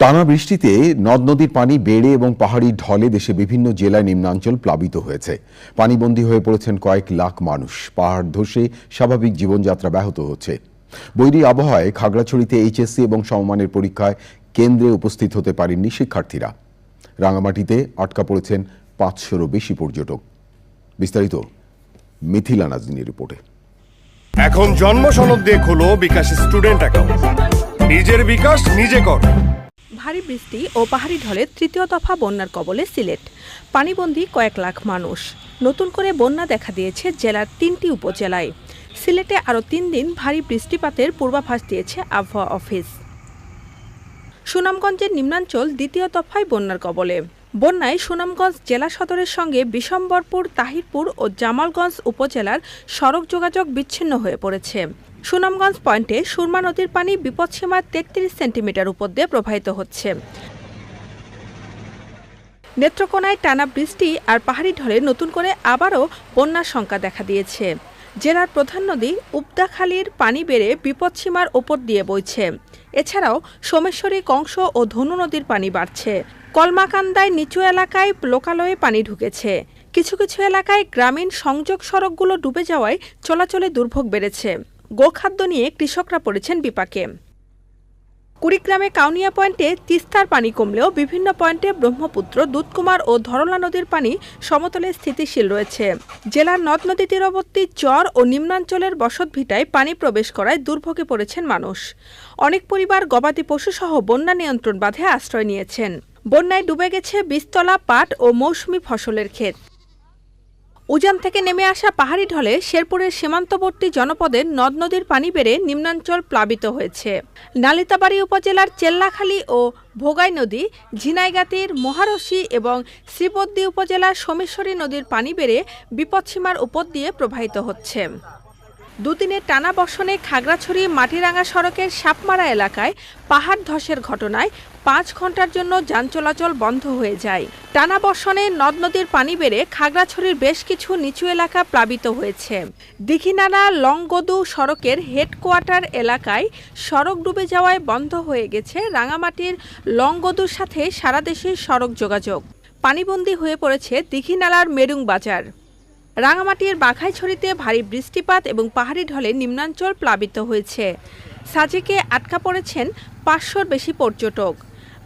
টানা বৃষ্টিতে নদ নদীর পানি বেড়ে এবং পাহাড়ি ঢলে দেশে বিভিন্ন জেলায় নিম্নাঞ্চল প্লাবিত হয়েছে। পানিবন্দী হয়ে পড়েছেন কয়েক লাখ মানুষ। পাহাড় ধসে স্বাভাবিক জীবনযাত্রা ব্যাহত হচ্ছে। বৈরী আবহাওয়ায় খাগড়াছড়িতে এইচএসসি এবং সমমানের পরীক্ষায় কেন্দ্রে উপস্থিত হতে পারেননি শিক্ষার্থীরা। রাঙামাটিতে আটকা পড়েছেন 500-রও বেশি পর্যটক। বিস্তারিত মিথিলা নাজনীনের রিপোর্টে। এখন জন্ম সনদ দিয়ে খোলো বিকাশ স্টুডেন্ট অ্যাকাউন্ট। নিজের বিকাশ নিজে কর। ভারী বৃষ্টি ও পাহাড়ি ঢলে তৃতীয় দফা বন্যার কবলে সিলেট। পানিবন্দী কয়েক লাখ মানুষ। নতুন করে বন্যা দেখা দিয়েছে জেলার 3টি উপজেলায়। সিলেটে আরও 3 দিন ভারী বৃষ্টিপাতের পূর্বাভাস দিয়েছে আবহাওয়া অফিস। সুনামগঞ্জের নিম্নাঞ্চল দ্বিতীয় দফায় বন্যার কবলে। বন্যায় সুনামগঞ্জ জেলা সদরের সঙ্গে বিশম্বরপুর, তাহিরপুর ও জামালগঞ্জ উপজেলার সড়ক যোগাযোগ বিচ্ছিন্ন হয়ে পড়েছে। সুনামগঞ্জ পয়েন্টে সুরমা নদীর পানি বিপদসীমার 33 সেন্টিমিটার উপর দিয়ে প্রবাহিত হচ্ছে। নেত্রকোনায় টানা বৃষ্টি আর পাহাড়ি ঢলে নতুন করে আবারও বন্যার শঙ্কা দেখা দিয়েছে। জেলার প্রধান নদী উবদাখালীর পানি বেড়ে বিপদসীমার ওপর দিয়ে বইছে। এছাড়াও সোমেশ্বরী, কংস ও ধনু নদীর পানি বাড়ছে। কলমাকান্দায় নিচু এলাকায় লোকালয়ে পানি ঢুকেছে। কিছু কিছু এলাকায় গ্রামীণ সংযোগ সড়কগুলো ডুবে যাওয়ায় চলাচলে দুর্ভোগ বেড়েছে। গোখাদ্য নিয়ে কৃষকরা পড়েছেন বিপাকে। কুড়িগ্রামে কাউনিয়া পয়েন্টে তিস্তার পানি কমলেও বিভিন্ন পয়েন্টে ব্রহ্মপুত্র, দুধকুমার ও ধরলা নদীর পানি সমতলে স্থিতিশীল রয়েছে। জেলার নদ নদী তীরবর্তী চর ও নিম্নাঞ্চলের বসতভিটায় পানি প্রবেশ করায় দুর্ভোগে পড়েছেন মানুষ। অনেক পরিবার গবাদি পশুসহ বন্যা নিয়ন্ত্রণ বাঁধে আশ্রয় নিয়েছেন। বন্যায় ডুবে গেছে বীজতলা, পাট ও মৌসুমি ফসলের ক্ষেত। উজান থেকে নেমে আসা পাহাড়ি ঢলে শেরপুরের সীমান্তবর্তী জনপদের নদ নদীর পানি বেড়ে নিম্নাঞ্চল প্লাবিত হয়েছে। নালিতাবাড়ী উপজেলার চেল্লাখালী ও ভোগাই নদী, ঝিনাইগাতির মহারশী এবং শ্রীপদ্মী উপজেলার সোমেশ্বরী নদীর পানি বেড়ে বিপদসীমার উপর দিয়ে প্রবাহিত হচ্ছে। দুদিনের টানা বর্ষণে খাগড়াছড়ি মাটিরাঙ্গা সড়কের সাপমারা এলাকায় পাহাড় ধসের ঘটনায় 5 ঘন্টার জন্য যান চলাচল বন্ধ হয়ে যায়। টানা বর্ষণে নদ নদীর পানি বেড়ে খাগড়াছড়ির বেশ কিছু নিচু এলাকা প্লাবিত হয়েছে। দীঘিনালা লংগদু সড়কের হেডকোয়ার্টার এলাকায় সড়ক ডুবে যাওয়ায় বন্ধ হয়ে গেছে রাঙামাটির লংগদুর সাথে সারা দেশের সড়ক যোগাযোগ। পানিবন্দী হয়ে পড়েছে দীঘিনালার মেরুং বাজার। রাঙামাটির বাঘাইছড়িতে ভারী বৃষ্টিপাত এবং পাহাড়ি ঢলে নিম্নাঞ্চল প্লাবিত হয়েছে। সাজেকে আটকা পড়েছেন 500-র বেশি পর্যটক।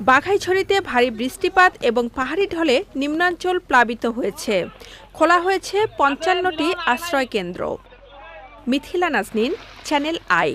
বাঘাইছড়িতে ভারী বৃষ্টিপাত এবং পাহাড়ি ঢলে নিম্নাঞ্চল প্লাবিত হয়েছে। খোলা হয়েছে 55টি আশ্রয় কেন্দ্র। Mithila Nazneen, Channel I.